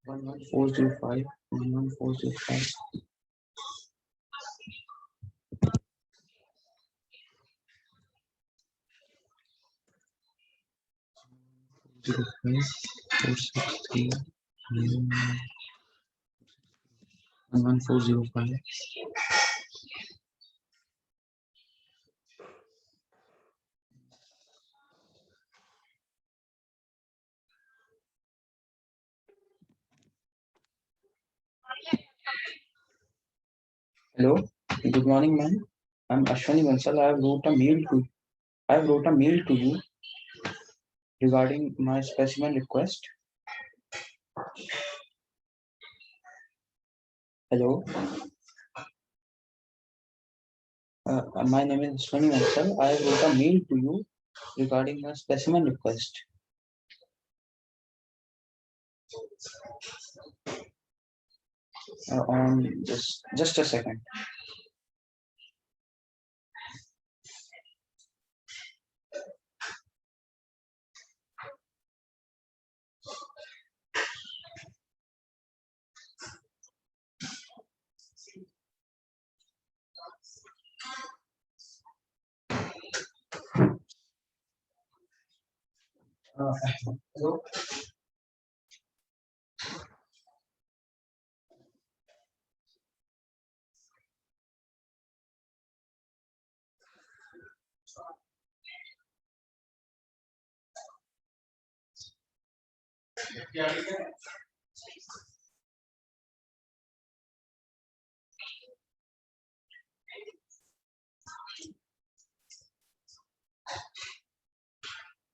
11405, 11405. Zero five 463 11405. Hello, good morning, ma'am. I'm Ashwani Bansal. I wrote a mail to you regarding my specimen request. Hello, my name is Ashwani Bansal. I wrote a mail to you regarding my specimen request. On just a second. Hello.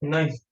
Nice.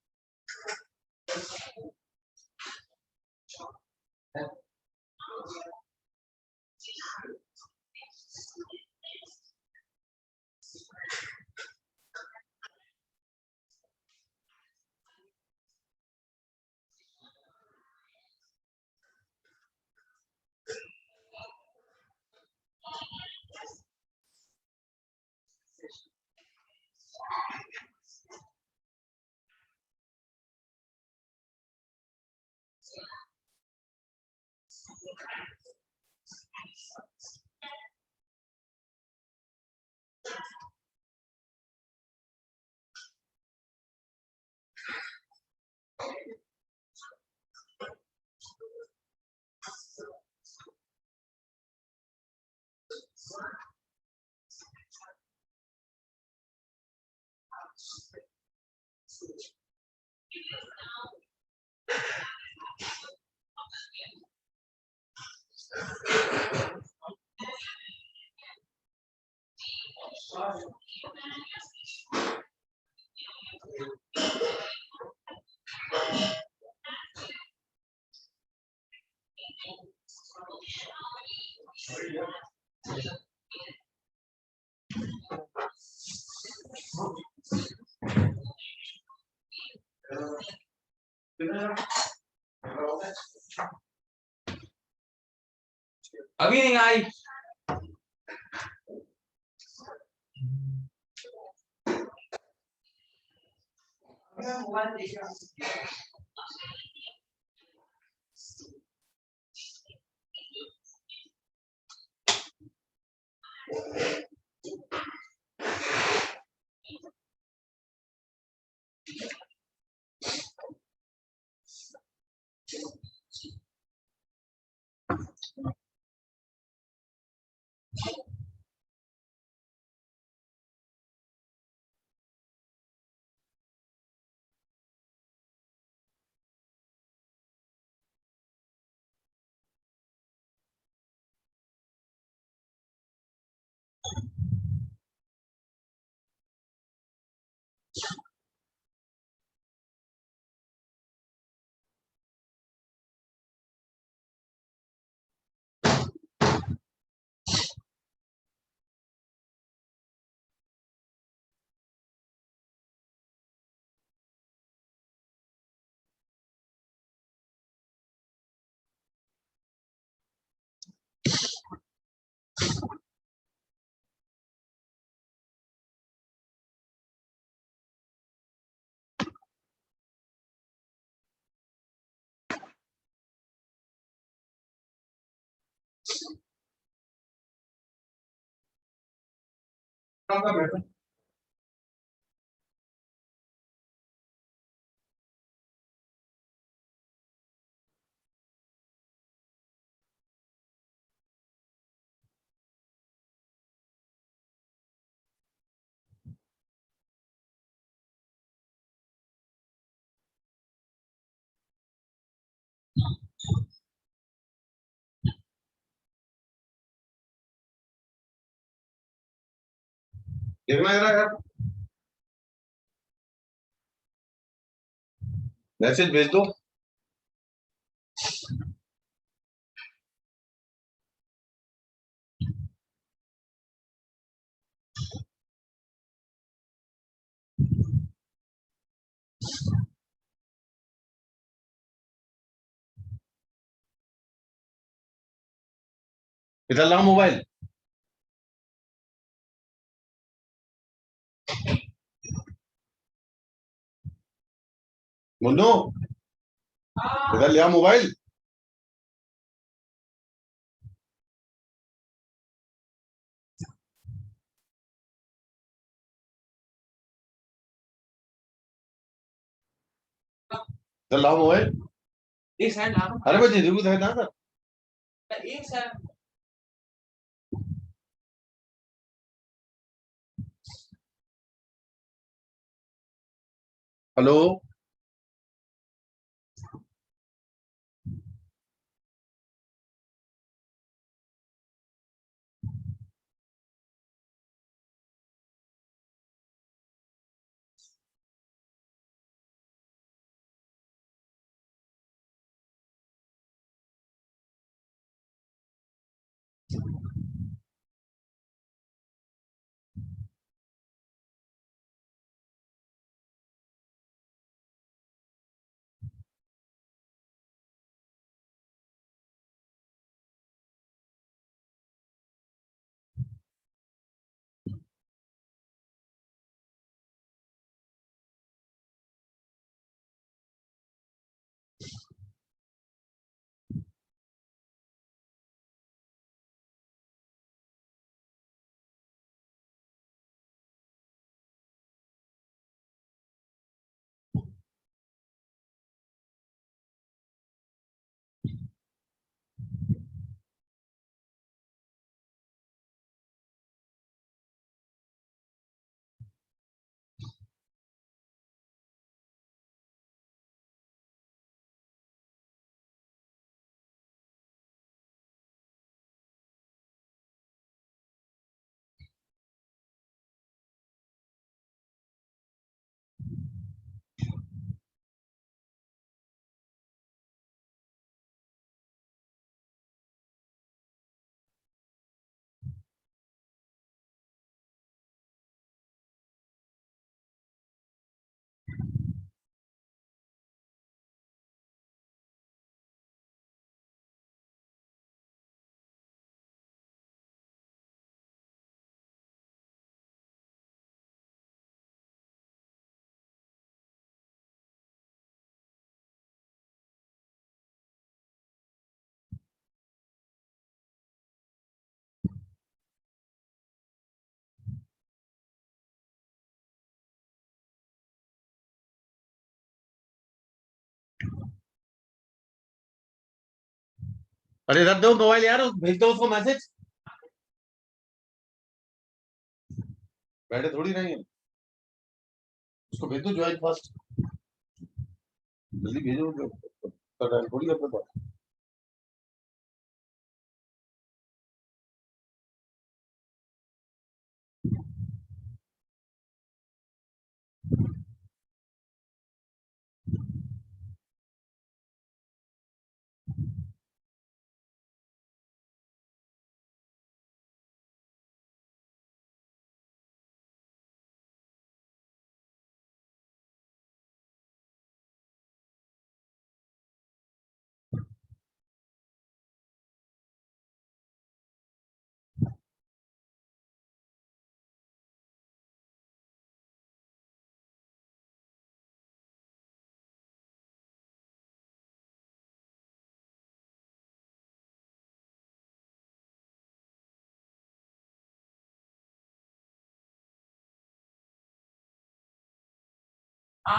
अभी नहीं आई। देखना जरा यार, message भेज दो। इधर लाओ mobile. Munnu, इधर ले आओ मोबाइल। इधर लाओ मोबाइल। एक सेकंड ला रहा अरे भाई दीदी को देखना था। हूँ, एक सेकंड। हेलो। अरे रख दो मोबाइल यार, भेज दो उसको मैसेज। बैठे थोड़ी रहेंगे, उसको भेज दो ज्वाइन फर्स्ट। जल्दी भेजो, थोड़ी अपने पास। तो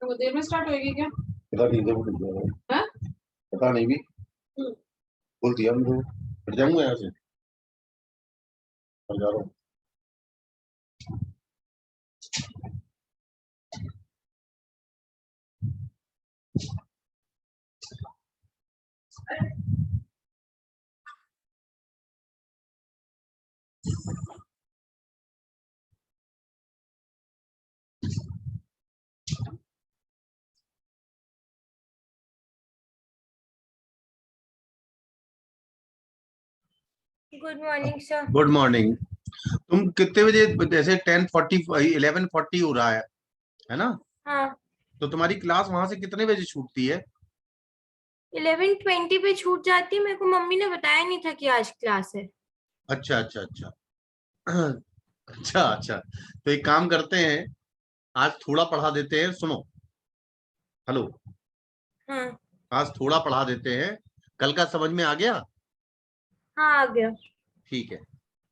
वो देर में स्टार्ट होएगी क्या? पता नहीं जब उठ गया हाँ? पता नहीं भी बोल दिया हमको हट जाऊंगा यहाँ से और जा रहा हूँ good morning sir. Good morning. तुम कितने बजे, जैसे 10:40 11:40 हो रहा है ना? हाँ, तो तुम्हारी क्लास वहां से कितने बजे छूटती है? 11:20 पे छूट जाती है। मेरे को मम्मी ने बताया नहीं था कि आज क्लास है। अच्छा अच्छा अच्छा अच्छा अच्छा। तो एक काम करते हैं, आज थोड़ा पढ़ा देते हैं। सुनो, हेलो, हाँ आज थोड़ा पढ़ा देते हैं। कल का समझ में आ गया? हाँ, आ गया। ठीक है,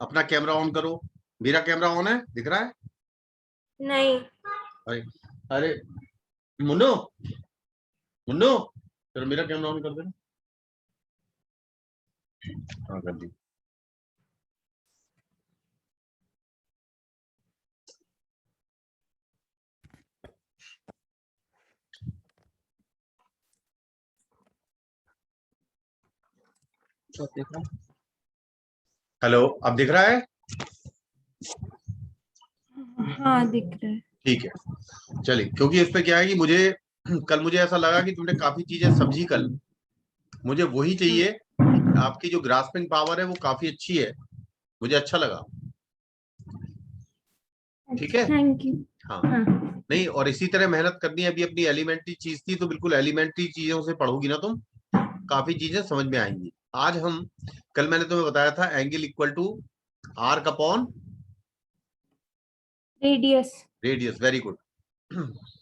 अपना कैमरा ऑन करो। मेरा कैमरा ऑन है, दिख रहा है? नहीं। अरे अरे, मुन्नो मुन्नो, चलो मेरा कैमरा ऑन कर दे। हाँ कर दी। सब देख रहा हूँ। हेलो, अब दिख रहा है? हाँ, दिख रहा है। ठीक है, चलिए। क्योंकि इस पे क्या है कि मुझे कल मुझे ऐसा लगा कि तुमने काफी चीजें समझी कल। मुझे वही चाहिए। आपकी जो ग्रास्पिंग पावर है वो काफी अच्छी है, मुझे अच्छा लगा। ठीक है, थैंक यू। हाँ। हाँ। नहीं, और इसी तरह मेहनत करनी है। अभी अपनी एलिमेंट्री चीज थी, तो बिल्कुल एलिमेंट्री चीजों से पढ़ोगी ना तुम, काफी चीजें समझ में आएंगी। आज हम, कल मैंने तुम्हें बताया था angle equal to arc upon radius. Radius, very good.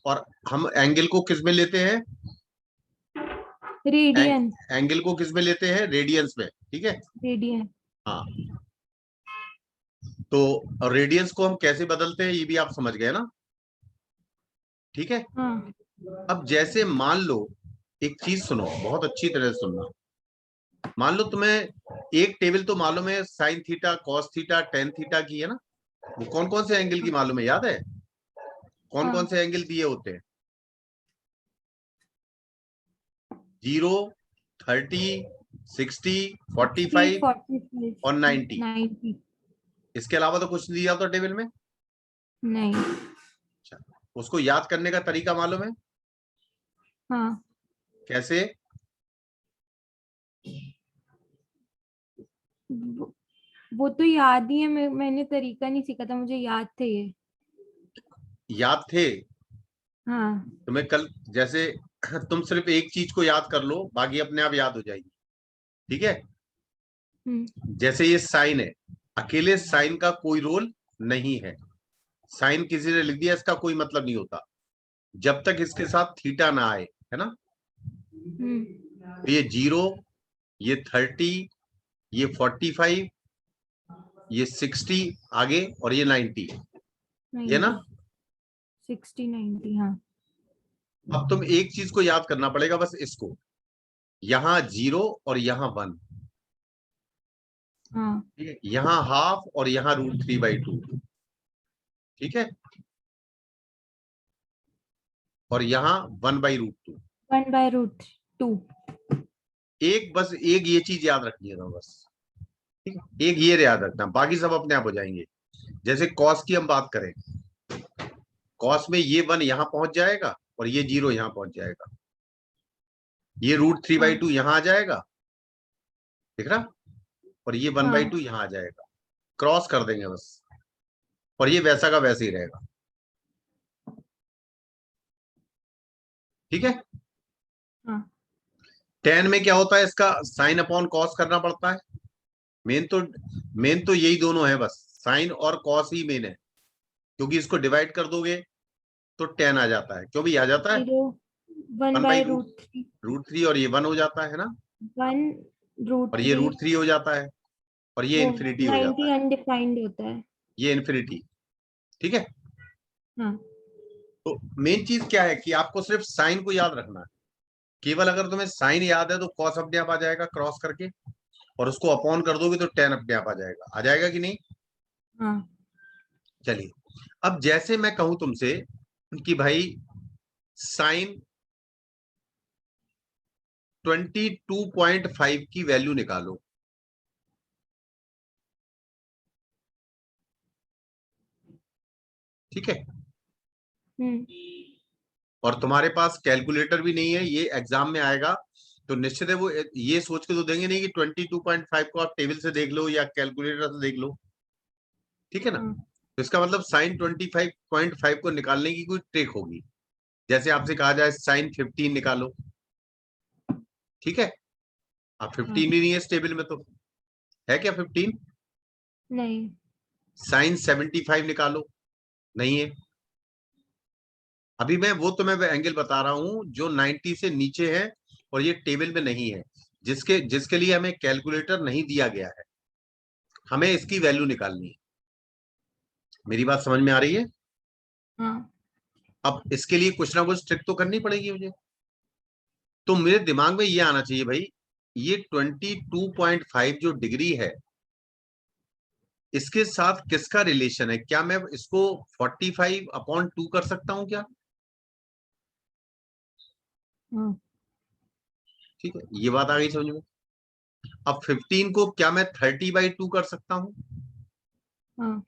और हम एंगल को किस में लेते हैं? रेडियन। एंगल को किस में लेते हैं? रेडियंस में, ठीक है। रेडियन। हाँ, तो रेडियंस को हम कैसे बदलते हैं ये भी आप समझ गए ना? ठीक है। हाँ। अब जैसे मान लो, एक चीज सुनो, बहुत अच्छी तरह से सुनना। मान लो तुम्हें एक टेबल तो मालूम है, sine theta, cos theta, tan theta की, है ना? वो कौन कौन से एंगल की मालूम है, याद है? कौन कौन हाँ। से एंगल दिए होते हैं? 0, 30, 60, 45 45। और 90। 90। इसके अलावा तो कुछ नहीं दिया होता टेबल में। नहीं। अच्छा, उसको याद करने का तरीका मालूम है? हाँ, कैसे? वो, वो तो याद ही है। मैंने तरीका नहीं सीखा था, मुझे याद थे ये। याद थे? हाँ तुम्हें कल जैसे तुम सिर्फ एक चीज को याद कर लो, बाकी अपने आप याद हो जाएगी। ठीक है, जैसे ये साइन है, अकेले साइन का कोई रोल नहीं है। साइन किसी ने लिख दिया, इसका कोई मतलब नहीं होता जब तक इसके साथ थीटा ना आए, है ना। तो ये 0, ये 30, ये 45, ये 60 आगे, और ये 90, ये ना। 60 90 हाँ। अब तुम एक चीज को याद करना पड़ेगा बस, इसको यहाँ 0 और यहाँ 1, हाँ ठीक है, यहाँ हाफ और यहाँ √3/2, ठीक है, और यहाँ 1/√2। 1/√2। एक बस एक ये चीज याद रखनी है, बस, ठीक है, एक ये याद रखना, बाकी सब अपने आप हो जाएंगे। जैसे कॉस की हम बात करें, कॉस में ये 1 यहाँ पहुंच जाएगा और ये 0 यहाँ पहुंच जाएगा, ये √3/2 यहाँ आ जाएगा, ठीक ना, और ये 1/2 यहाँ आ जाएगा, क्रॉस कर देंगे बस, और ये वैसा का वैसे ही रहेगा। ठीक है। हाँ 10 में क्या होता है, इसका साइन अपॉन कॉस करना पड़ता है। मेन तो यही दोनों है, बस साइन और कॉस ही मेन है, क्योंकि इसको डिवाइड कर दोगे तो 10 आ जाता है। क्यों भी आ जाता है? 1/√3। √3 और ये 1 हो जाता है ना, 1√3 और ये √3 हो जाता है, और ये इन्फिनिटी हो जाता 90 है, अनडिफाइंड होता है। ये इन्फिनिटी। ठीक है। हाँ तो मेन चीज क्या है कि आपको सिर्फ साइन को याद रखना है। केवल अगर तुम्हें साइन याद है तो कॉस अपने आप आ जाएगा क्रॉस करके, और उसको अपॉन कर दोगे तो 10 अपने आप आ जाएगा कि नहीं। हाँ चलिए, अब जैसे मैं कहूं तुमसे कि भाई साइन 22.5 की वैल्यू निकालो, ठीक है, और तुम्हारे पास कैलकुलेटर भी नहीं है, ये एग्जाम में आएगा तो निश्चित है वो ये सोच के तो देंगे नहीं कि 22.5 को आप टेबल से देख लो या कैलकुलेटर से देख लो, ठीक है ना। तो इसका मतलब साइन 25.5 को निकालने की कोई ट्रिक होगी। जैसे आपसे कहा जाए साइन 15 निकालो, ठीक है, अब 15 भी नहीं है इस टेबल में, तो है क्या 15? नहीं। साइन 75 निकालो, नहीं है। अभी मैं वो तुम्हें एंगल बता रहा हूं जो 90 से नीचे है और ये टेबल में नहीं है, जिसके जिसके लिए हमें कैलकुलेटर नहीं दिया गया है, हमें इसकी वैल्यू निकालनी है। मेरी बात समझ में आ रही है? हाँ अब इसके लिए कुछ ना कुछ ट्रिक तो करनी पड़ेगी मुझे। तो मेरे दिमाग में ये आना चाहिए भाई, ये 22.5 जो डिग्री है इसके साथ किसका रिलेशन है? क्या मैं इसको 45/2 कर सकता हूं क्या? ठीक है, ये बात आ गई समझ में। अब 15 को क्या मैं 30/2 कर सकता हूं? हाँ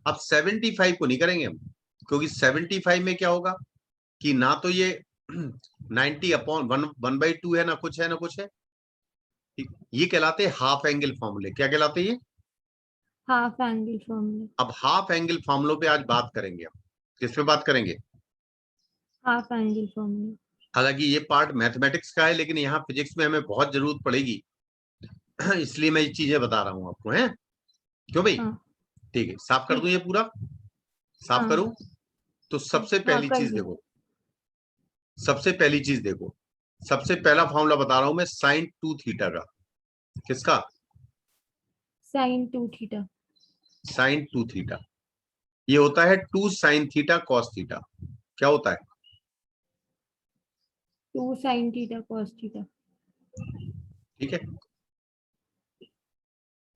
अब 75 को नहीं करेंगे हम, क्योंकि 75 में क्या होगा कि ना तो ये 90/1/2 है, ना कुछ है ना कुछ है। ठीक, ये कहलाते हैं हाफ एंगल फॉर्मूले। क्या कहलाते हैं ये? Half angle formula. अब हाफ एंगल फॉर्मूलों पे आज बात करेंगे हम। किस पे बात करेंगे? Half angle formula. हालांकि ये पार्ट मैथमेटिक्स का है, लेकिन यहाँ फिजिक्स में हमें बहुत जरूरत पड़ेगी, इसलिए मैं ये चीजें बता रहा हूँ आपको, है क्यों भाई? हाँ ठीक है, साफ कर दूं ये पूरा? साफ करूं? तो सबसे हाँ पहली कर चीज दो। देखो, सबसे पहली चीज देखो, सबसे पहला फॉर्मूला बता रहा हूं मैं, साइन 2 थीटा का। किसका? sin 2 theta. Sine 2 theta. ये होता है 2 साइन थीटा कॉस थीटा। क्या होता है? 2 sin थीटा cos थीटा। ठीक है,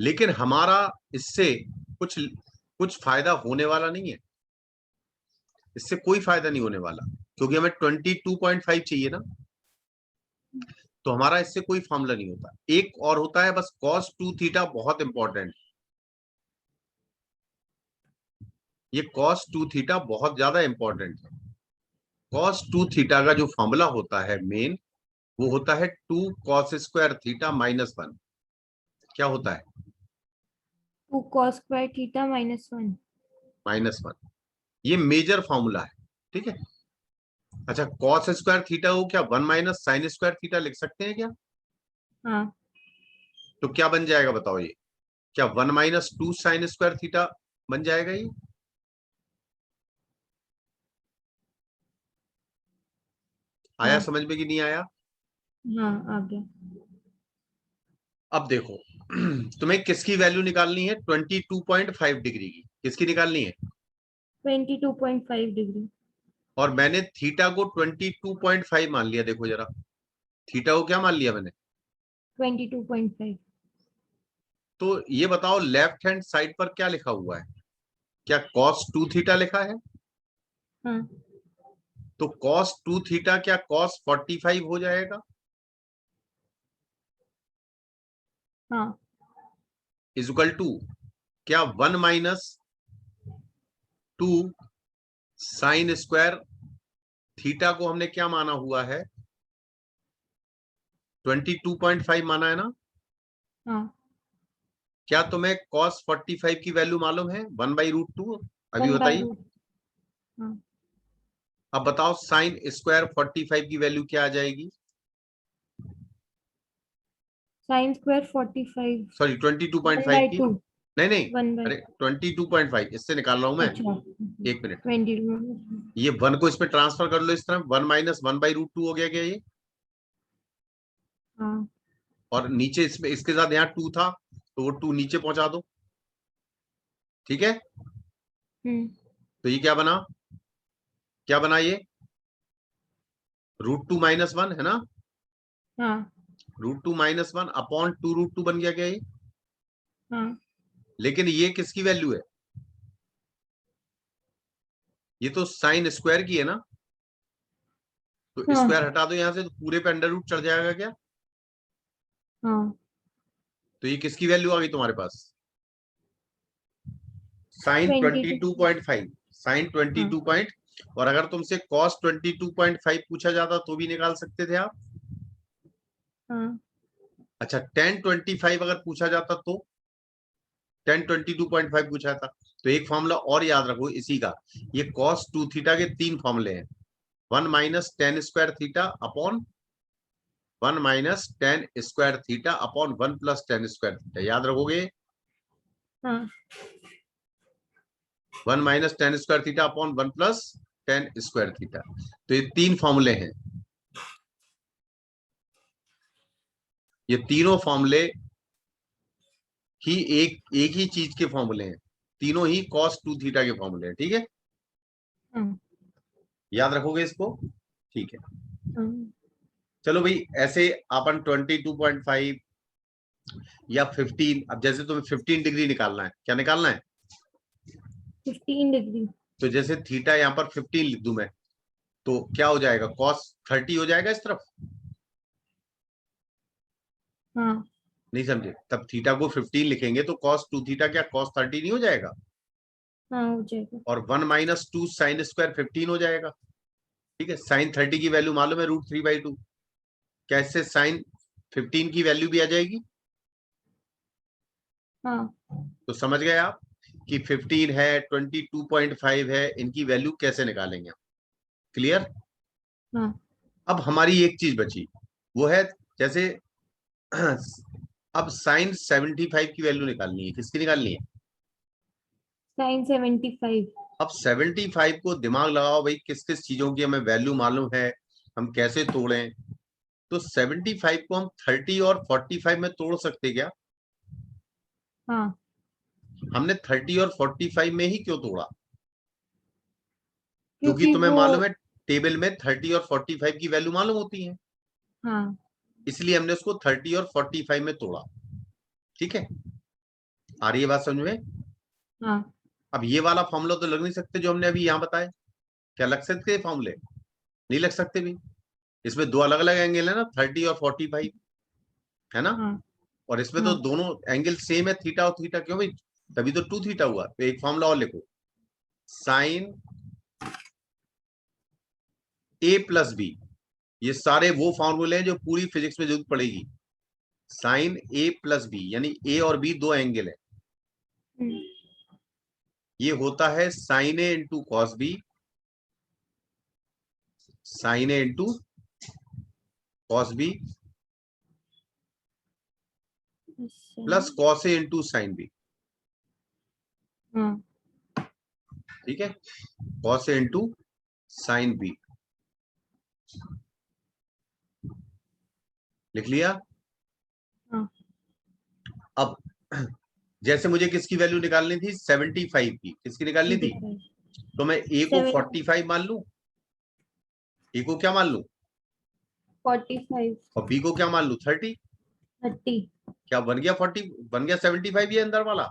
लेकिन हमारा इससे कुछ कुछ फायदा होने वाला नहीं है, इससे कोई फायदा नहीं होने वाला, क्योंकि हमें 22.5 चाहिए ना। तो हमारा इससे कोई फॉर्मूला नहीं होता। एक और होता है बस, cos 2 थीटा, बहुत इंपॉर्टेंट। ये cos 2 थीटा बहुत ज्यादा इंपॉर्टेंट है। cos 2 थीटा का जो फॉर्मूला होता है मेन, वो होता है 2 cos स्क्वायर थीटा -1। क्या होता है? 2 cos स्क्वायर थीटा -1। -1। ये मेजर फॉर्मूला है, ठीक है। अच्छा, कॉस स्क्वायर थीटा को क्या 1 माइनस साइन स्क्वायर थीटा लिख सकते हैं क्या? हाँ तो क्या बन जाएगा बताओ ये? क्या 1 माइनस 2 साइन स्क्वायर थीटा बन जाएगा ये? आया हाँ समझ में कि नहीं आया? हाँ आ गया। अब देखो तुम्हें किसकी वैल्यू निकालनी है? 22.5 डिग्री की। किसकी निकालनी है? 22.5 डिग्री। और मैंने थीटा को 22.5 मान लिया। देखो जरा, थीटा को क्या मान लिया मैंने? 22.5। तो ये बताओ लेफ्ट हैंड साइड पर क्या लिखा हुआ है? क्या cos 2 थीटा लिखा है? हाँ तो cos 2 थीटा क्या cos 45 हो जाएगा? हाँ इज इक्वल टू क्या 1 माइनस 2 साइन स्क्वायर थीटा को हमने क्या माना हुआ है? 22.5 माना है ना? हाँ क्या तुम्हें cos 45 की वैल्यू मालूम है? 1/√2। अभी 1 बाई बताइए। रूट। हाँ अब बताओ साइन स्क्वायर 45 की वैल्यू क्या आ जाएगी? Sine square 45। सॉरी 1 22.5 बाई की। 2। नहीं नहीं, 1 बाई। अरे 22.5 इससे निकाल रहा हूं मैं। अच्छा एक मिनट, 22। ये 1 को इसमें ट्रांसफर कर लो इस तरह। 1 माइनस 1/√2 हो गया क्या ये? हाँ और नीचे इसमें इसके साथ यहाँ 2 था, तो वो 2 नीचे पहुंचा दो। ठीक है, हम्म तो ये क्या बना? क्या बना ये? √2 - 1 है ना? हाँ √2 - 1 अपॉन 2√2 बन गया क्या ये? हाँ लेकिन ये किसकी वैल्यू है? ये तो साइन स्क्वायर की है ना? तो हाँ स्क्वायर हटा दो यहां से, तो पूरे पे अंडर रूट चढ़ जाएगा क्या? हाँ तो ये किसकी वैल्यू आ गई तुम्हारे पास? साइन 22। 22.5। साइन हाँ 22 पॉइंट। और अगर तुमसे कॉस 22.5 पूछा जाता तो भी निकाल सकते थे आप। हाँ अच्छा, tan 25 अगर पूछा जाता तो? tan 22.5 पूछा था तो एक फॉर्मूला और याद रखो इसी का। ये cos 2 थीटा के 3 फॉर्मूले हैं। 1 minus tan square theta upon 1 minus tan square theta upon 1 plus tan square theta. याद रखोगे? हाँ 1 minus tan square theta upon 1 plus tan square theta. तो ये 3 फॉर्मूले हैं। ये तीनों फॉर्मूले ही एक ही चीज के फॉर्मूले हैं। तीनों ही cos 2 थीटा के फॉर्मूले हैं। ठीक है, हाँ याद रखोगे इसको? ठीक है, हाँ चलो भाई। ऐसे अपन 22.5 या 15, अब जैसे तुम्हें 15 डिग्री निकालना है, क्या निकालना है? 15 डिग्री। तो जैसे थीटा यहाँ पर 15 लिख दूं मैं, तो क्या हो जाएगा? cos 30 हो जाएगा इस तरफ। हाँ नहीं समझे? तब थीटा को 15 लिखेंगे तो cos 2 थीटा क्या cos 30 नहीं हो जाएगा? हाँ हो जाएगा। और 1 माइनस 2 साइन स्क्वायर 15 हो जाएगा। ठीक है, साइन 30 की वैल्यू मालूम है √3/2। क्या इससे साइन 15 की वैल्यू भी आ जाएगी? हाँ तो समझ गए आप कि 15 है, 22.5 है, इनकी वैल्यू कैसे निकालेंगे? क्लियर? हाँ अब हमारी एक चीज बची, वो है जैसे अब साइन 75 की वैल्यू निकालनी है। किसकी निकालनी है? साइन 75। अब 75 को दिमाग लगाओ भाई, किस किस चीजों की हमें वैल्यू मालूम है, हम कैसे तोड़ें? तो 75 को हम 30 और 45 में तोड़ सकते क्या? हाँ हमने 30 और 45 में ही क्यों तोड़ा? क्योंकि क्योंकि तुम्हें वो। मालूम है टेबल में 30 और 45 की वैल्यू मालूम होती है, हाँ इसलिए हमने उसको 30 और 45 में तोड़ा। ठीक है, आ रही है बात समझ में? हाँ अब ये वाला फॉर्मूला तो लग नहीं सकते जो हमने अभी यहाँ बताया। क्या लग सकते हैं फॉर्मूले? नहीं लग सकते भी। इसमें दो अलग अलग एंगल है ना, 30 और 45, है ना? हाँ और इसमें तो हाँ दोनों एंगल सेम है, थीटा और थीटा। क्यों भाई? तभी तो 2 थीटा हुआ। तो एक फॉर्मूला और लिखो, साइन ए प्लस बी। ये सारे वो फॉर्मूले हैं जो पूरी फिजिक्स में जरूरत पड़ेगी। साइन ए प्लस बी यानी ए और बी दो एंगल है। हम्म, ये होता है sine A into cos B sine A into cos B plus cos A into sine B. हाँ ठीक है, cos A into sine B लिख लिया। हाँ। अब जैसे मुझे किसकी वैल्यू निकालनी थी, 75 की, किसकी निकालनी थी, तो मैं ए को 45 मान लूं, ए को क्या मान लूं 45 और बी को क्या मान लूं 30। 30। क्या बन गया 40, बन गया 75 ये अंदर वाला।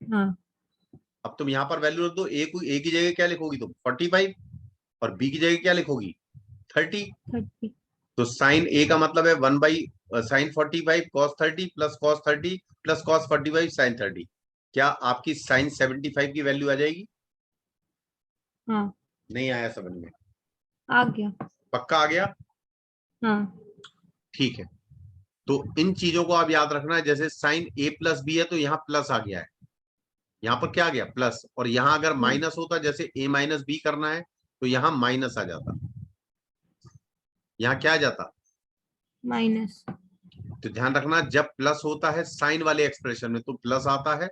हाँ अब तुम यहाँ पर वैल्यू रख दो, ए को, ए की जगह क्या लिखोगी तुम 45 और बी की जगह क्या लिखोगी 30। 30। तो साइन ए का मतलब है 1 by sine 45 cos 30 plus cos 30 plus cos 45 sine 30। क्या आपकी साइन 75 की वैल्यू आ जाएगी? हाँ नहीं आया समझ में? आ गया। पक्का आ गया? हाँ ठीक है, तो इन चीजों को आप याद रखना है। जैसे साइन ए प्लस बी है तो यहाँ प्लस आ गया है, यहाँ पर क्या आ गया प्लस, और यहाँ अगर माइनस होता, जैसे ए माइनस बी करना है तो यहाँ माइनस आ जाता, यहाँ क्या आ जाता माइनस। तो ध्यान रखना, जब प्लस होता है साइन वाले एक्सप्रेशन में तो प्लस आता है,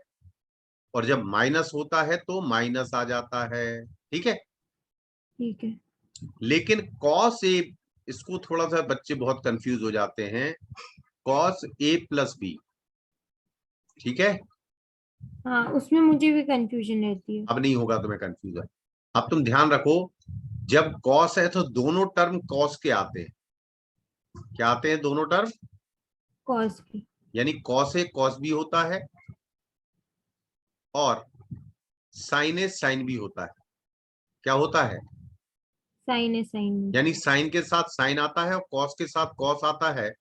और जब माइनस होता है तो माइनस आ जाता है। ठीक है, ठीक है। लेकिन कॉस ए, इसको थोड़ा सा बच्चे बहुत कंफ्यूज हो जाते हैं, कॉस ए प्लस बी। ठीक है, हाँ उसमें मुझे भी कंफ्यूजन रहती है। अब नहीं होगा तुम्हें कंफ्यूजन। अब तुम ध्यान रखो, जब कॉस है तो दोनों टर्म कॉस के आते हैं। क्या आते हैं दोनों टर्म? कॉस की। यानी कॉस ए कॉस बी होता है और साइन ए साइन बी होता है। क्या होता है? साइन है साइन। यानी साइन के साथ साइन आता है और कॉस के साथ कॉस आता है।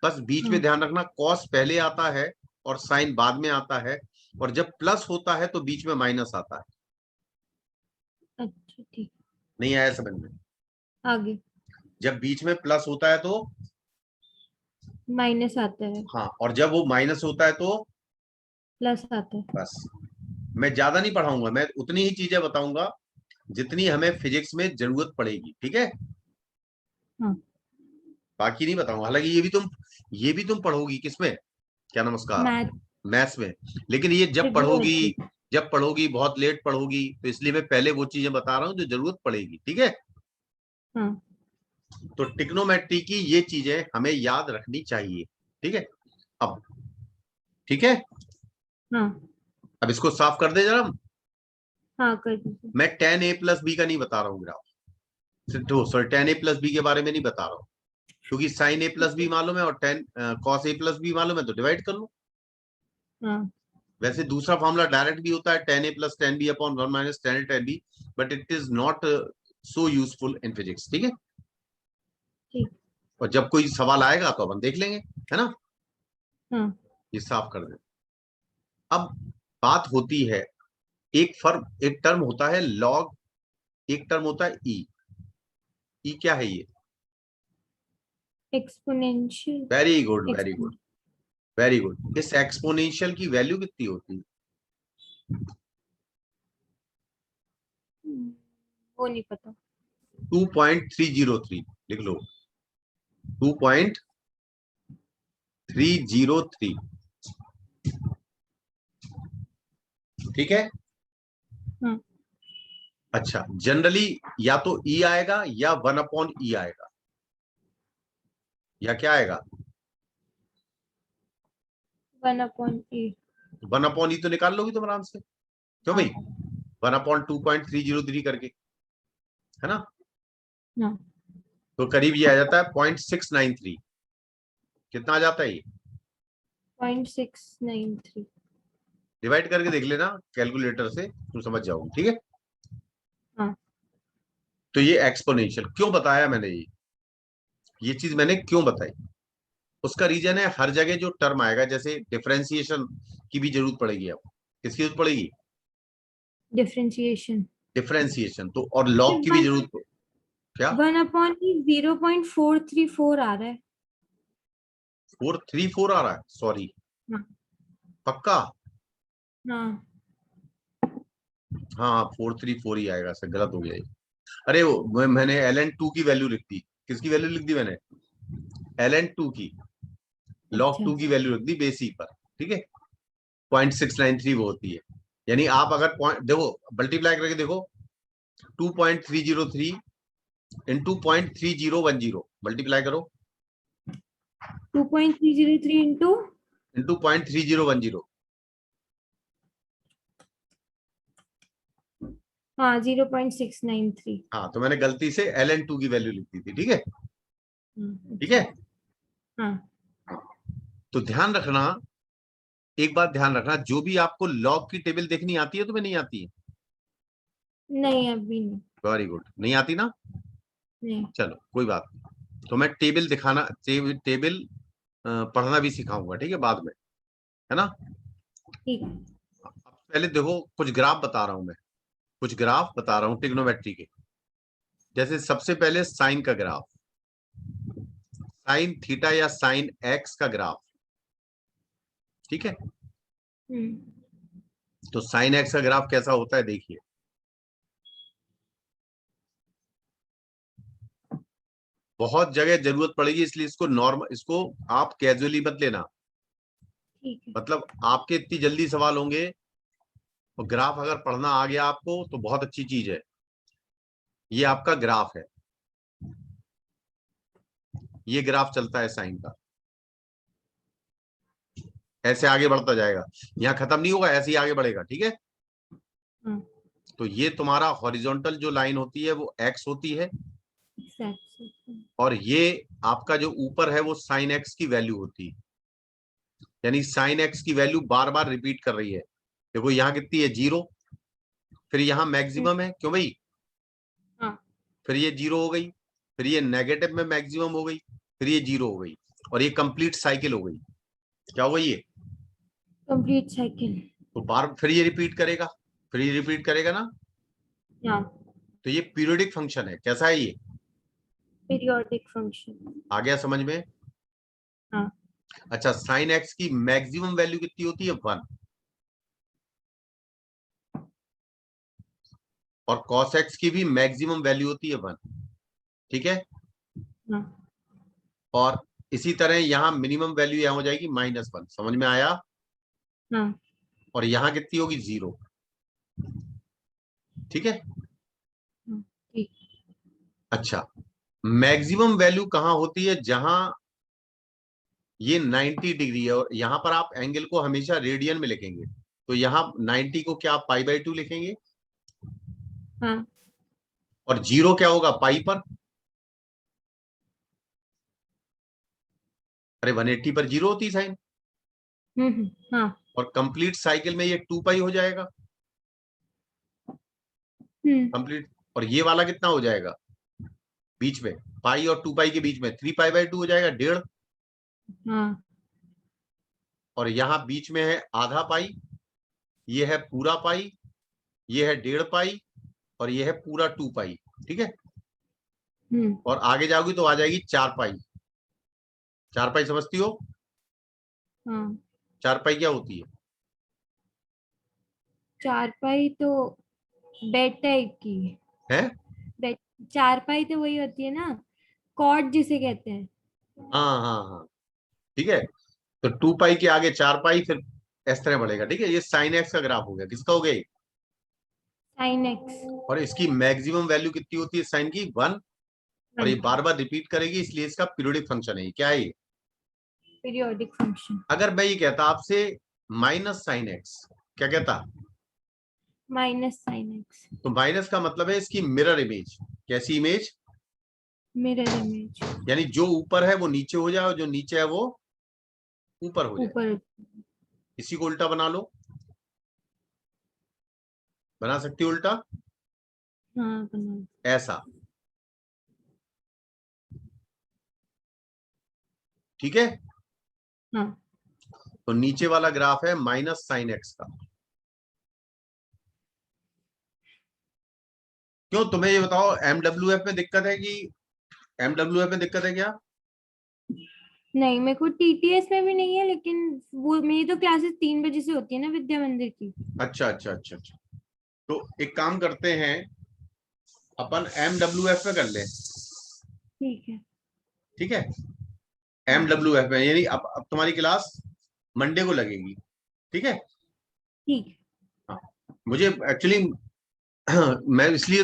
बस बीच में ध्यान रखना, कॉस पहले आता है और साइन बाद में आता है, और जब प्लस होता है तो बीच में माइनस आता है। अच्छा ठीक। नहीं आया समझ में? आगे जब बीच में प्लस होता है तो माइनस आता है। हाँ, और जब वो माइनस होता है तो प्लस आता है। बस। मैं ज्यादा नहीं पढ़ाऊंगा, मैं उतनी ही चीजें बताऊंगा जितनी हमें फिजिक्स में जरूरत पड़ेगी। ठीक है, हाँ बाकी नहीं बताऊंगा। हालांकि ये भी तुम पढ़ोगी किसमें, क्या नमस्कार, मैथ। मैथ्स में। लेकिन ये ट्रिग्नोमेट्री। जब पढ़ोगी बहुत लेट पढ़ोगी, तो इसलिए मैं पहले वो चीजें बता रहा हूँ जो जरूरत पड़ेगी। ठीक है, हाँ तो ट्रिग्नोमेट्री की ये चीजें हमें याद रखनी चाहिए। ठीक है, अब ठीक है, हाँ अब इसको साफ कर दे जरा। हाँ कर दीजिए। मैं tan a प्लस बी का नहीं बता रहा हूँ ग्राफ, तो sorry tan a plus B के बारे में नहीं बता रहा हूँ, क्योंकि साइन ए प्लस बी मालूम है और ten cos A plus B मालूम है, तो डिवाइड कर लो। हाँ वैसे दूसरा फॉर्मूला डायरेक्ट भी होता है, tan a plus tan b upon 1 minus tan a tan b, but it is not so useful in physics. ठीक है, ठीक। और जब कोई सवाल आएगा तो अपन देख लेंगे, है ना। हाँ ये साफ कर दे। अब बात होती है, एक टर्म होता है लॉग, एक टर्म होता है ई। ई क्या है ये? Exponential. Very good very good very good. इस एक्सपोनेंशियल की वैल्यू कितनी होती है? वो नहीं पता। 2.303 लिख लो, 2.303। ठीक है, हाँ अच्छा, जनरली या तो ई आएगा या 1/e आएगा, या क्या आएगा? 1/8। 1/e तो निकाल लोगी तुम आराम से, क्यों भाई? 1/2.303 करके, है ना। हाँ तो करीब ये आ जाता है 0.693। कितना आ जाता है ये? 0.693। डिवाइड करके देख लेना कैलकुलेटर से, तुम समझ जाओगे। ठीक है, हाँ तो ये एक्सपोनेंशियल क्यों बताया मैंने, ये चीज मैंने क्यों बताई, उसका रीजन है हर जगह जो टर्म आएगा, जैसे डिफरेंशिएशन की भी जरूरत पड़ेगी। अब किसकी जरूरत पड़ेगी? डिफरेंशिएशन। डिफरेंशिएशन तो, और लॉग की भी जरूरत। क्या 1/434 आ रहा है। 434 आ रहा है? सॉरी, हाँ पक्का? हाँ हाँ 434 ही आएगा, सर गलत हो गया ये। अरे वो मैंने ln2 की वैल्यू लिख दी। किसकी वैल्यू लिख दी मैंने? ln2 की, log 2 की वैल्यू लिख दी बेसिक पर, ठीक है। 0.693 वो होती है। यानी आप अगर पॉइंट देखो, मल्टीप्लाई करके देखो, 2.303 इंटू 0.3010 मल्टीप्लाई करो 2.303 इंटू इंटू 0.3010। हाँ 0.693। हाँ, तो मैंने गलती से ln2 की वैल्यू लिख दी थी, ठीक है। ठीक है। हाँ तो ध्यान रखना, एक बात ध्यान रखना, जो भी आपको लॉग की टेबल देखनी आती है तुम्हें? नहीं आती है? नहीं अभी नहीं। वेरी गुड, नहीं आती ना? नहीं चलो कोई बात नहीं। तो मैं टेबल दिखाना, टेबल पढ़ना भी सिखाऊंगा, ठीक है, बाद में, है ना। ठीक है। अब पहले देखो, कुछ ग्राफ बता रहा हूं मैं, कुछ ग्राफ बता रहा हूं ट्रिग्नोमेट्री के। जैसे सबसे पहले साइन का ग्राफ, साइन थीटा या साइन एक्स का ग्राफ, ठीक है। तो साइन एक्स का ग्राफ कैसा होता है देखिए। बहुत जगह जरूरत पड़ेगी, इसलिए इसको नॉर्मल, इसको आप कैजुअली मत लेना। ठीक है। मतलब आपके इतनी जल्दी सवाल होंगे, और ग्राफ अगर पढ़ना आ गया आपको तो बहुत अच्छी चीज है। ये आपका ग्राफ है, ये ग्राफ चलता है साइन का, ऐसे आगे बढ़ता जाएगा, यहाँ खत्म नहीं होगा, ऐसे ही आगे बढ़ेगा, ठीक है। हाँ तो ये तुम्हारा हॉरिजॉन्टल जो लाइन होती है वो एक्स होती है, exactly। और ये आपका जो ऊपर है वो साइन एक्स की वैल्यू होती है। यानी साइन एक्स की वैल्यू बार बार रिपीट कर रही है। देखो यहाँ कितनी है? 0। फिर यहाँ मैक्सिमम है, क्यों भाई? हाँ फिर ये 0 हो गई, फिर ये नेगेटिव में मैक्सिमम हो गई, फिर ये 0 हो गई, और ये कंप्लीट साइकिल हो गई। क्या हो गई ये? Complete cycle. तो बार फिर ये रिपीट करेगा, फिर ये रिपीट करेगा ना। हाँ तो ये पीरियोडिक फंक्शन है। कैसा है ये? Periodic function. आ गया समझ में? हाँ अच्छा, साइन एक्स की मैक्सिमम वैल्यू कितनी होती है? 1। और कॉस एक्स की भी मैक्सिमम वैल्यू होती है 1, ठीक है। हाँ और इसी तरह यहाँ मिनिमम वैल्यू यहाँ हो जाएगी -1। समझ में आया? हाँ और यहाँ कितनी होगी? 0, ठीक है। ठीक। अच्छा, मैक्सिमम वैल्यू कहाँ होती है? जहां ये 90 डिग्री है, और यहां पर आप एंगल को हमेशा रेडियन में लिखेंगे। तो यहाँ 90 को क्या आप π/2 लिखेंगे? हाँ और 0 क्या होगा? पाई पर। अरे 180 पर 0 होती साइन। हाँ और कंप्लीट साइकिल में ये 2π हो जाएगा कंप्लीट। और ये वाला कितना हो जाएगा बीच में? पाई और 2π के बीच में 3π/2 हो जाएगा, 1.5। हाँ और यहाँ बीच में है आधा पाई, ये है पूरा पाई, ये है 1.5 पाई, और ये है पूरा 2π, ठीक है। और आगे जाओगी तो आ जाएगी 4π। 4π समझती हो? हाँ 4π क्या होती है? चारपाई तो बेड टाइप की है? बेड। चारपाई तो वही होती है ना, कॉट जिसे कहते हैं। हाँ हाँ हाँ, ठीक है। तो 2π के आगे 4π, फिर इस तरह बढ़ेगा, ठीक है। ये साइन एक्स का ग्राफ हो गया। किसका हो गया ये? Sine x. और इसकी मैक्सिमम वैल्यू कितनी होती है साइन की? 1। और ये बार बार रिपीट करेगी, इसलिए इसका पीरियोडिक फंक्शन है। ये क्या है ये? Periodic function. अगर मैं ये कहता आपसे माइनस साइन एक्स, क्या कहता? Minus sine x. तो माइनस का मतलब है इसकी मिरर इमेज। कैसी इमेज? Mirror image. यानी जो ऊपर है वो नीचे हो जाए, और जो नीचे है वो ऊपर हो जाए। ऊपर। इसी को उल्टा बना लो, बना सकती हो उल्टा, हाँ बना। ऐसा, ठीक है। हाँ तो नीचे वाला ग्राफ है माइनस साइन एक्स का। क्यों, तुम्हें ये बताओ, MWF में दिक्कत है कि MWF में दिक्कत है क्या? नहीं, मेरे को टीटीएस में भी नहीं है, लेकिन वो मेरी तो क्लासेस 3 बजे से होती है ना विद्या मंदिर की। अच्छा अच्छा अच्छा अच्छा। तो एक काम करते हैं, अपन MWF में कर ले, ठीक है। ठीक है, MWF में, यानी अब तुम्हारी क्लास मंडे को लगेगी, ठीक है। ठीक। हाँ, मुझे एक्चुअली मैं इसलिए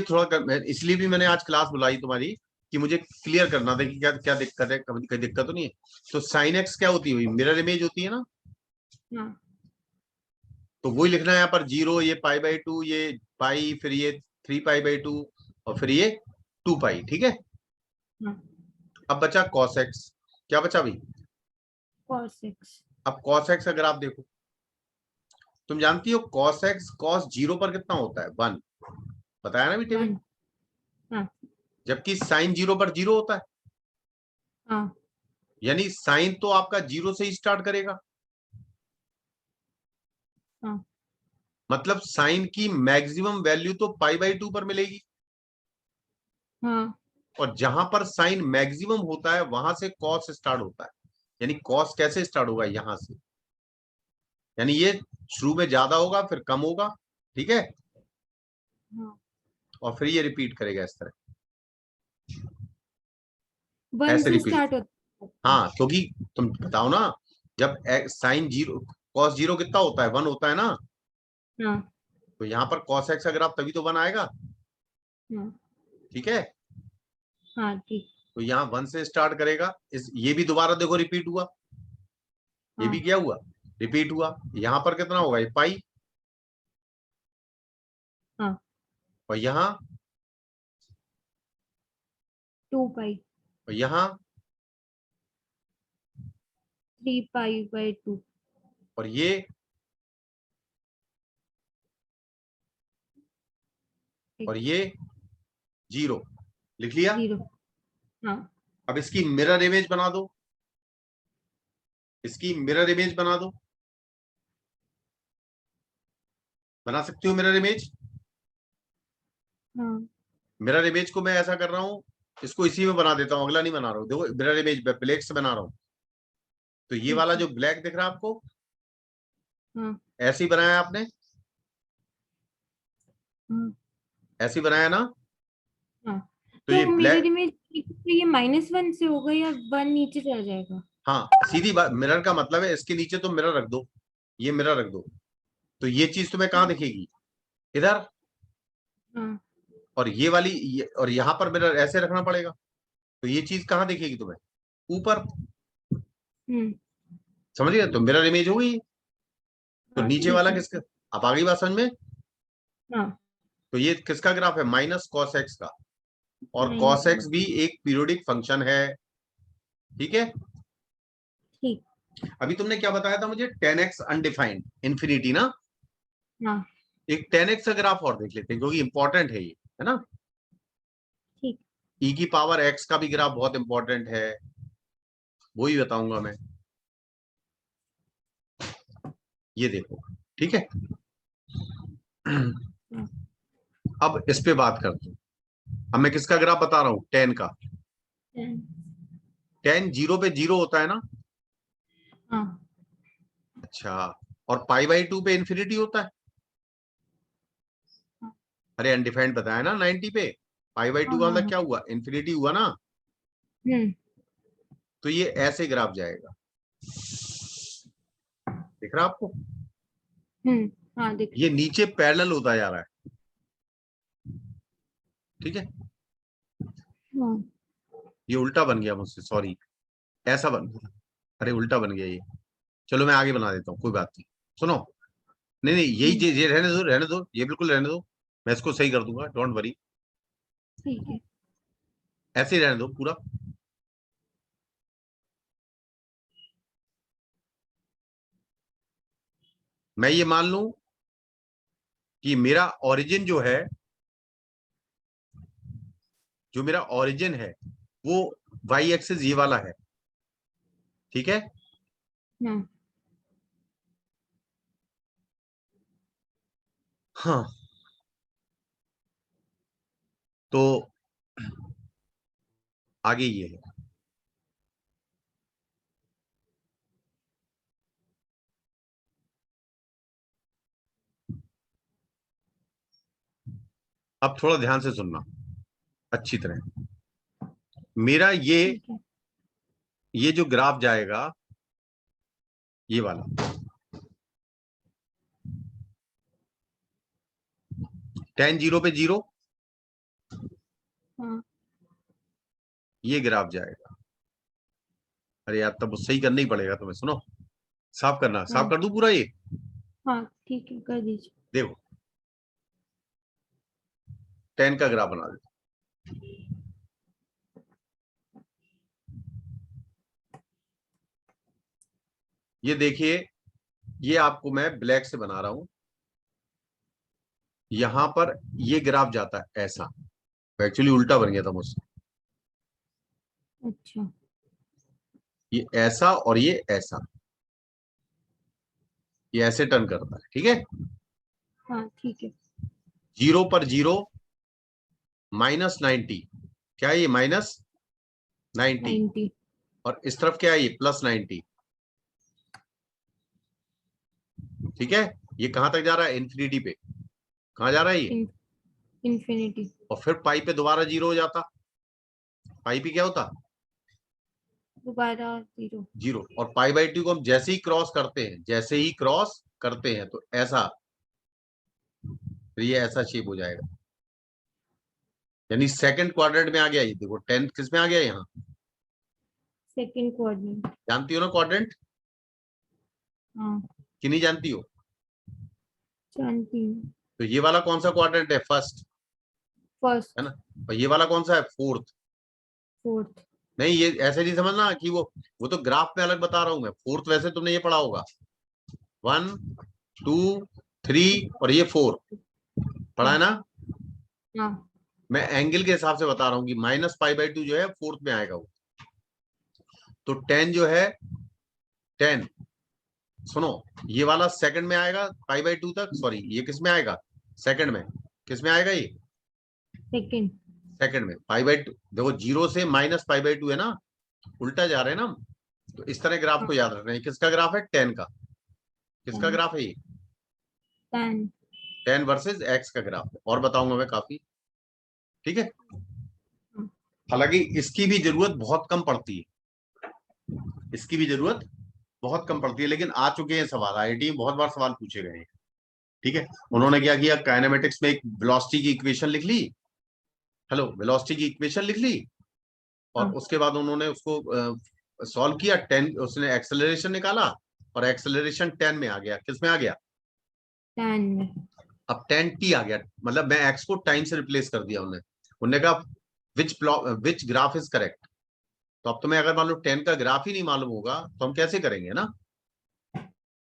इसलिए भी मैंने आज क्लास बुलाई तुम्हारी कि मुझे क्लियर करना था कि क्या क्या दिक्कत है, कभी कोई दिक्कत तो नहीं है। तो साइन एक्स क्या होती है, मिरर इमेज होती है ना, हाँ। तो वही लिखना है यहाँ पर, 0, ये π/2, ये पाई, फिर ये 3π/2, और फिर ये 2π, ठीक है। हाँ। अब बचा cos x, क्या बचा भाई? cos x। अब cos x अगर आप देखो, तुम जानती हो cos x cos 0 पर कितना होता है, 1, बताया ना भी टेबल। 1। हाँ। जबकि sin 0 पर 0 होता है, हाँ। यानी साइन तो आपका 0 से ही स्टार्ट करेगा। हाँ। मतलब साइन की मैक्सिमम वैल्यू तो π/2 पर मिलेगी, हाँ। और जहां पर साइन मैक्सिमम होता है वहां से कॉस स्टार्ट होता है। यानी कॉस कैसे स्टार्ट होगा, यहां से, यानी ये शुरू में ज्यादा होगा फिर कम होगा, ठीक है, हाँ। और फिर ये रिपीट करेगा इस तरह, 1 ऐसे से रिपीट। स्टार्ट होता है। हाँ, क्योंकि तुम बताओ ना, जब साइन 0 cos 0 कितना होता है, 1 होता है ना, हाँ। तो यहाँ पर cos x अगर आप, तभी तो 1 आएगा, हाँ। ठीक है। हाँ। ठीक। तो यहाँ 1 से स्टार्ट करेगा, इस ये भी दोबारा देखो रिपीट हुआ, ये भी हाँ। क्या हुआ, रिपीट हुआ। यहाँ पर कितना होगा, ये पाई, हाँ। और यहाँ, 2π। और यहाँ, 3π/2। और ये, और ये 0, लिख लिया। 0। हाँ। अब इसकी मिरर इमेज बना दो, इसकी मिरर इमेज बना दो, बना सकती हो मिरर इमेज। हाँ। मिरर इमेज को मैं ऐसा कर रहा हूं, इसको इसी में बना देता हूं, अगला नहीं बना रहा हूं। देखो मिरर इमेज ब्लैक से बना रहा हूं, तो ये ठीक वाला है। जो ब्लैक दिख रहा है आपको, हाँ। ऐसे ही बनाया आपने, हाँ। ऐसे ही बनाया ना। हाँ। तो तो ये मिरर ब्लैक, इमेज, तो ये -1 से होगा या 1 नीचे चला जाएगा? हाँ सीधी बात, मिरर का मतलब है इसके नीचे तो मिरर रख दो, ये मिरर रख दो, तो ये चीज तुम्हें कहाँ दिखेगी, इधर। हाँ। और ये वाली और यहाँ पर मिरर ऐसे रखना पड़ेगा, तो ये चीज कहाँ दिखेगी तुम्हें, ऊपर। हम्म। समझ गए, तो मिरर इमेज हो गई। तो हाँ। नीचे ठीक वाला है। किसका, अब आ गई बात समझ में। हाँ। तो ये किसका ग्राफ है, माइनस कॉस एक्स का, और कॉस -1। एक्स भी एक पीरियोडिक फंक्शन है, ठीक है। ठीक। अभी तुमने क्या बताया था मुझे, 10x अनडिफाइंड इन्फिनिटी ना। हाँ। एक 10x का ग्राफ और देख लेते हैं, क्योंकि इंपॉर्टेंट है ये, है ना। ठीक। e की पावर x का भी ग्राफ बहुत इंपॉर्टेंट है, वो ही बताऊंगा मैं, ये देखो, ठीक है। हाँ। अब इस पे बात करते हैं। अब मैं किसका ग्राफ बता रहा हूं, 10 का। 10। 10 0 पे 0 होता है ना। हाँ। अच्छा, और π/2 पे इन्फिनिटी होता है। हाँ। अरे अनडिफाइंड बताया ना 90 पे, π/2 हाँ। का हाँ। मतलब हाँ। क्या हुआ, इन्फिनिटी हुआ ना। हम्म। तो ये ऐसे ग्राफ जाएगा, दिख रहा आपको, हाँ दिख ये रहा नीचे पैरेलल होता जा रहा है, ठीक है। है। हाँ। ये उल्टा बन गया मुझसे, सॉरी, ऐसा बन गया, अरे उल्टा बन गया ये। चलो मैं आगे बना देता हूँ, कोई बात नहीं, सुनो। नहीं नहीं, यही हम्म। चीज, ये रहने दो, रहने दो, ये बिल्कुल रहने दो, मैं इसको सही कर दूंगा, डोंट वरी। ठीक है। ऐसे ही रहने दो पूरा। मैं ये मान लूं कि मेरा ओरिजिन जो है, जो मेरा ओरिजिन है वो वाई एक्सिस ये वाला है, ठीक है। हाँ। हाँ, तो आगे ये है। अब थोड़ा ध्यान से सुनना, अच्छी तरह। मेरा ठीक है। ये जो ग्राफ जाएगा ये वाला 10 0 पे 0, हाँ ये ग्राफ जाएगा। अरे यार तब सही करना ही पड़ेगा तुम्हें। सुनो, साफ करना, साफ हाँ कर दूं पूरा ये। हाँ ठीक है, कर दीजिए। देखो 10 का ग्राफ बना दो। ये देखिए, ये आपको मैं ब्लैक से बना रहा हूं। यहां पर ये ग्राफ जाता है ऐसा, एक्चुअली उल्टा बन गया था मुझसे। अच्छा ये ऐसा और ये ऐसा, ये ऐसे टर्न करता है, ठीक है। हाँ ठीक है। 0 पर 0 -90, क्या है ये -90, 90। और इस तरफ क्या है ये +90, ठीक है। ये कहां तक जा रहा है? इन्फिनिटी पे। कहां जा रहा है ये? इन्फिनिटी। और फिर पाई पे दोबारा 0 हो जाता। पाई पे क्या होता? दोबारा 0। 0। और π/2 को हम जैसे ही क्रॉस करते हैं, जैसे ही क्रॉस करते हैं, तो ऐसा, फिर ये ऐसा शेप हो जाएगा। यानी सेकंड क्वाड्रेंट में आ गया ये। देखो 10 किस में आ गया? यहाँ सेकंड कोऑर्डिनेट। जानती हो ना क्वाड्रेंट, हाँ कि नहीं जानती हो? जानती हूँ। तो ये वाला कौन सा क्वाड्रेंट है? First first. है ना। और ये वाला कौन सा है? फोर्थ। फोर्थ। नहीं, ये ऐसे नहीं समझना कि वो तो ग्राफ में अलग बता रहा हूं मैं। फोर्थ वैसे तुमने ये पढ़ा होगा, 1 2 3 और ये 4 पढ़ा है ना। हाँ मैं एंगल के हिसाब से बता रहा हूँ कि -π/2 जो है फोर्थ में आएगा वो। तो 10 जो है 10, सुनो, ये वाला सेकंड में आएगा π/2 तक। सॉरी, ये किस में आएगा? सेकंड में। किस में आएगा ये? सेकंड। सेकंड में। π/2 देखो, 0 से -π/2 है ना, उल्टा जा रहे हैं ना हम। तो इस तरह ग्राफ को याद रखना है। किसका ग्राफ है? 10 का। किसका ग्राफ है ये? 10। 10 वर्सेस x का ग्राफ है। और बताऊंगा मैं काफी, ठीक है। हालांकि इसकी भी जरूरत बहुत कम पड़ती है, इसकी भी जरूरत बहुत कम पड़ती है, लेकिन आ चुके हैं सवाल। आईआईटी में बहुत बार सवाल पूछे गए हैं, ठीक है। उन्होंने क्या किया, काइनेमेटिक्स में एक वेलोसिटी की इक्वेशन लिख ली। हेलो, वेलोसिटी की इक्वेशन लिख ली, और उसके बाद उन्होंने उसको सॉल्व किया। 10 उसने एक्सेलरेशन निकाला, और एक्सेलरेशन 10 में आ गया। किस में आ गया? 10 में। अब 10t आ गया, मतलब मैं x को टाइम से रिप्लेस कर दिया। उन्होंने कहा विच ग्राफ इज करेक्ट। तो अब तुम्हें अगर मान लो 10 का ग्राफ ही नहीं मालूम होगा तो हम कैसे करेंगे ना,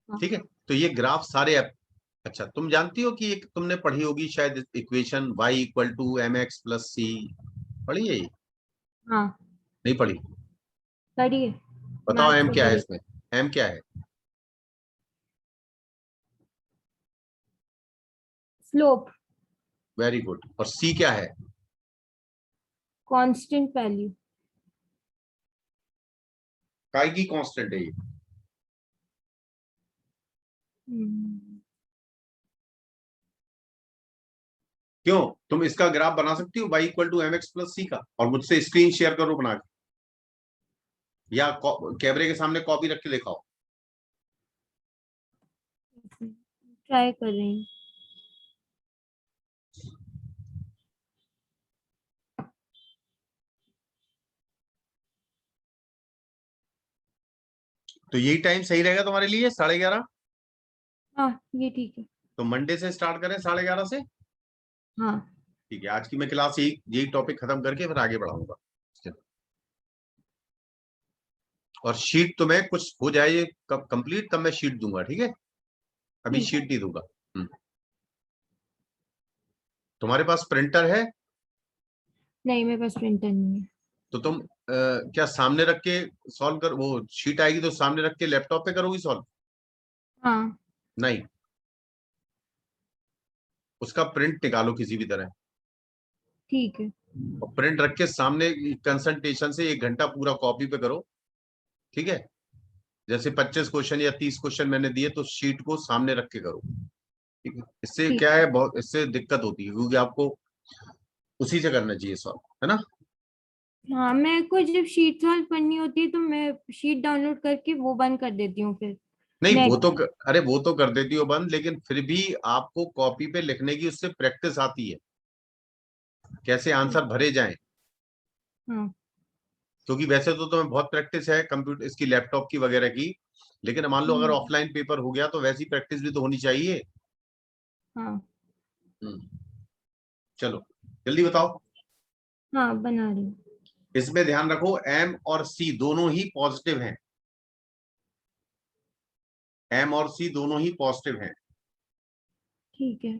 ठीक है। तो ये ग्राफ सारे अच्छा, तुम जानती हो कि एक तुमने पढ़ी होगी शायद इक्वेशन y = mx + c, पढ़ी है ये? हाँ नहीं पढ़ी? करिए। बताओ मैथ्स m में क्या है करिए। इसमें? m क्या है? स्लोप। Very good. और c क्या है? Constant value. काय की कांस्टेंट है ये? क्यों? तुम इसका ग्राफ बना सकती हो y = mx + c का, और मुझसे स्क्रीन शेयर करो बना के, या कैमरे के सामने कॉपी रख के दिखाओ। ट्राई कर रही हूँ। तो यही टाइम सही रहेगा तुम्हारे लिए, 11:30। हाँ ये ठीक है। तो मंडे से स्टार्ट करें 11:30 से। हाँ ठीक है, आज की मैं क्लास यही टॉपिक खत्म करके फिर आगे बढ़ाऊंगा। और शीट तुम्हें कुछ हो जाए कंप्लीट, तब मैं शीट दूंगा, ठीक है। अभी ठीक। शीट नहीं दूंगा। तुम्हारे पास प्रिंटर है? नहीं मेरे पास प्रिंटर नहीं है। तो तुम क्या सामने रख के सॉल्व कर, वो शीट आएगी तो सामने रख के लैपटॉप पे करोगी सॉल्व? हाँ नहीं, उसका प्रिंट निकालो किसी भी तरह, ठीक है। और प्रिंट रख के सामने कंसंट्रेशन से 1 घंटा पूरा कॉपी पे करो, ठीक है। जैसे 25 क्वेश्चन या 30 क्वेश्चन मैंने दिए, तो शीट को सामने रख के करो, ठीक है। इससे ठीक क्या है, बहुत इससे दिक्कत होती है, क्योंकि आपको उसी से करना चाहिए सॉल्व। है ना? हाँ, मेरे को जब शीट सॉल्व करनी होती है तो मैं शीट डाउनलोड करके वो बंद कर देती हूँ फिर नहीं वो नेक्स्ट। तो अरे वो तो कर देती हो बंद, लेकिन फिर भी आपको कॉपी पे लिखने की उससे प्रैक्टिस आती है, कैसे आंसर भरे जाएं। हाँ। क्योंकि वैसे तो तुम्हें बहुत प्रैक्टिस है कंप्यूटर इसकी, लैपटॉप की वगैरह की, लेकिन मान लो अगर ऑफलाइन पेपर हो गया तो वैसी प्रैक्टिस भी तो होनी चाहिए। हाँ। चलो जल्दी बताओ। हाँ, बना रही हूँ। इसमें ध्यान रखो एम और सी दोनों ही पॉजिटिव हैं, एम और सी दोनों ही पॉजिटिव हैं। ठीक है।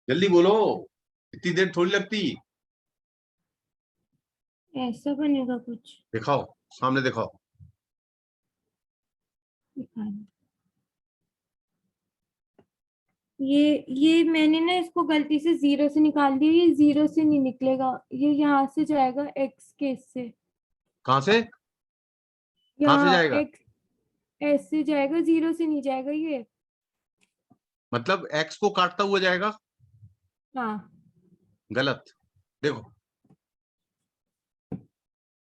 जल्दी बोलो, इतनी देर थोड़ी लगती। ऐसा बनेगा कुछ। दिखाओ, सामने दिखाओ। दिखाना। ये मैंने ना इसको गलती से 0 से निकाल दिया, ये 0 से नहीं निकलेगा, ये यहाँ से जाएगा x के इससे। कहां से? कहां से यहाँ जाएगा? x ऐसे जाएगा, 0 से नहीं जाएगा ये। मतलब एक्स को काटता हुआ जाएगा? हाँ। गलत। देखो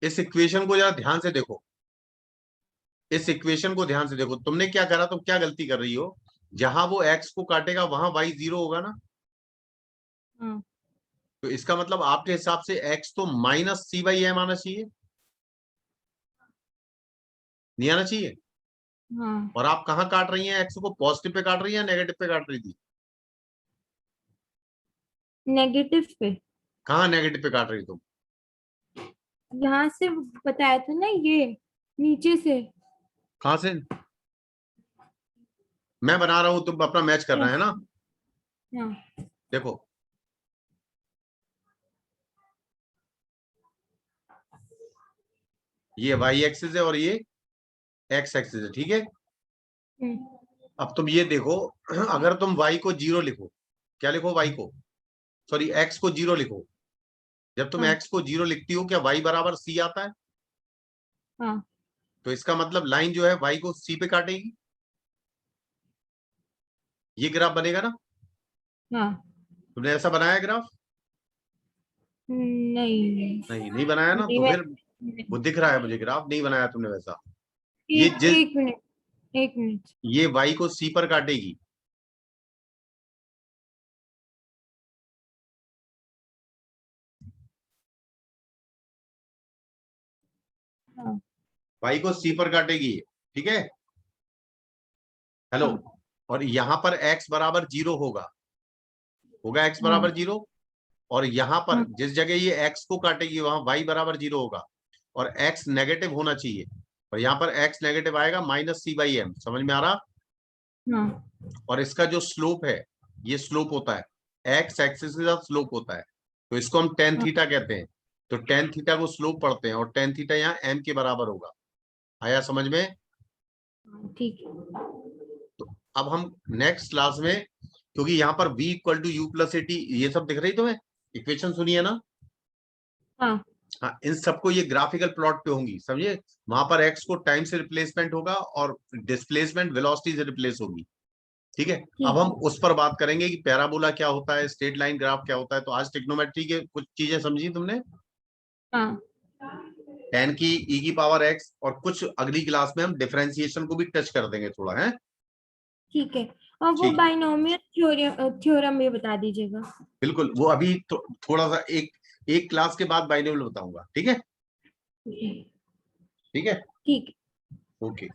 इस इक्वेशन को जरा ध्यान से देखो, इस इक्वेशन को ध्यान से देखो। तुमने क्या करा, तुम क्या गलती कर रही हो? जहां वो एक्स को काटेगा वहां वाई 0 होगा ना, हाँ। तो इसका मतलब आपके हिसाब से एक्स तो माइनस सी बाई एम आना चाहिए, नहीं आना चाहिए? हाँ, और आप कहाँ काट रही हैं एक्स को, पॉजिटिव पे काट रही है या नेगेटिव पे काट रही थी? नेगेटिव पे। कहाँ नेगेटिव पे काट रही तुम? यहाँ से बताया था ना, ये नीचे से। कहां से? मैं बना रहा हूं, तुम अपना मैच कर रहे हैं ना। हाँ। देखो ये वाई एक्सिस है और ये एक्स एक्सिस है, ठीक है? हम्म। अब तुम ये देखो, अगर तुम वाई को 0 लिखो, क्या लिखो वाई को, सॉरी एक्स को 0 लिखो, जब तुम हाँ। एक्स को 0 लिखती हो क्या वाई बराबर सी आता है? हाँ। तो इसका मतलब लाइन जो है वाई को सी पे काटेगी, ये ग्राफ बनेगा ना? हाँ। तुमने ऐसा बनाया ग्राफ? नहीं। नहीं, नहीं बनाया ना, नहीं तो मैं फिर वो दिख रहा है मुझे ग्राफ, नहीं बनाया तुमने वैसा। ये एक जिस एक मिनट, एक मिनट। ये वाई को सी पर काटेगी, हाँ। वाई को सी पर काटेगी, ठीक है? हेलो। हाँ। और यहां पर x बराबर 0 होगा, होगा x हाँ। बराबर 0। और यहां पर हाँ। जिस जगह ये x को काटेगी वहां y बराबर 0 होगा, और x नेगेटिव होना चाहिए, और यहाँ पर x नेगेटिव आएगा माइनस सी बाई एम, समझ में आ रहा? हाँ। और इसका जो स्लोप है, ये स्लोप होता है एक्स एक्सिस के साथ स्लोप होता है, तो इसको हम टेन हाँ। थीटा कहते हैं। तो टेन थीटा को स्लोप पढ़ते हैं, और टेन थीटा यहाँ एम के बराबर होगा। आया समझ में? हाँ, ठीक है। तो अब हम नेक्स्ट क्लास में, क्योंकि यहाँ पर v equal to u plus a t ये सब दिख रही तुम्हें, इक्वेशन सुनिए ना। हाँ। हाँ, इन सबको ये ग्राफिकल प्लॉट पे होंगी, समझे? वहां पर एक्स को टाइम से रिप्लेसमेंट होगा और डिस्प्लेसमेंट वेलोसिटी से रिप्लेस होगी, ठीक है? अब ठीक हम है। उस पर बात करेंगे कि पैराबोला क्या होता है, स्ट्रेट लाइन ग्राफ क्या होता है। तो आज ट्रिग्नोमेट्री के कुछ चीजें समझी तुमने, हाँ। टेन की ई की पावर एक्स, और कुछ अगली क्लास में हम डिफरेंशिएशन को भी टच कर देंगे थोड़ा, है? ठीक है। और वो ठीक है, बाइनोमियल थ्योरम भी बता दीजिएगा। बिल्कुल। वो अभी थोड़ा सा एक एक क्लास के बाद बाइनोमियल बताऊंगा, ठीक है? ठीक है, ठीक है। Okay.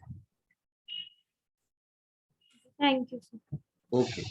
Thank you sir. Okay.